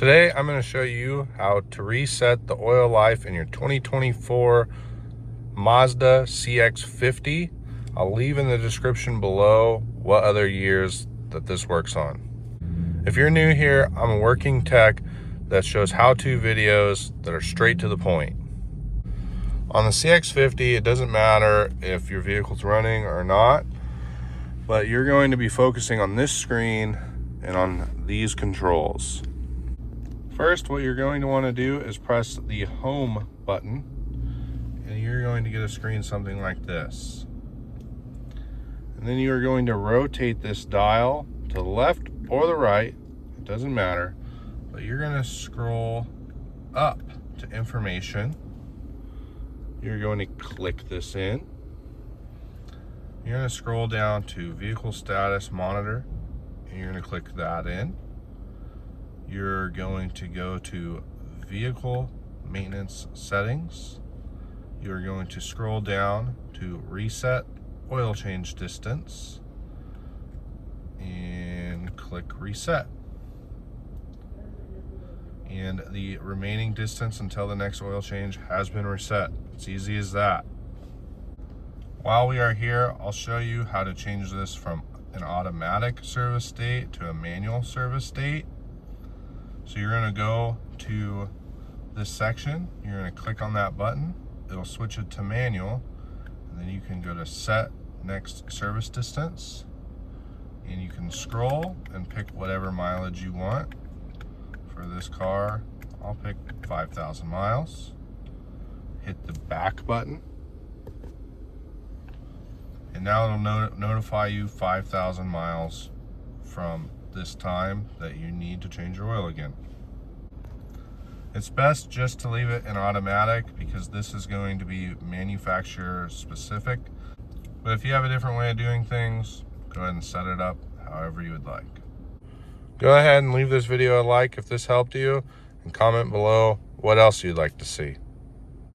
Today, I'm going to show you how to reset the oil life in your 2024 Mazda CX-50. I'll leave in the description below what other years that this works on. If you're new here, I'm a working tech that shows how-to videos that are straight to the point. On the CX-50, it doesn't matter if your vehicle's running or not, but you're going to be focusing on this screen and on these controls. First, what you're going to want to do is press the home button, and you're going to get a screen something like this. And then you are going to rotate this dial to the left or the right, it doesn't matter, but you're going to scroll up to information. You're going to click this in. You're going to scroll down to vehicle status monitor, and you're going to click that in. You're going to go to vehicle maintenance settings. You're going to scroll down to reset oil change distance and click reset. And the remaining distance until the next oil change has been reset. It's easy as that. While we are here, I'll show you how to change this from an automatic service state to a manual service state. So you're going to go to this section, you're going to click on that button, it'll switch it to manual, and then you can go to set next service distance, and you can scroll and pick whatever mileage you want. For this car, I'll pick 5,000 miles. Hit the back button, and now it'll notify you 5,000 miles from this time that you need to change your oil again. It's best just to leave it in automatic because this is going to be manufacturer specific. But if you have a different way of doing things, go ahead and set it up however you would like. Go ahead and leave this video a like if this helped you, and comment below what else you'd like to see.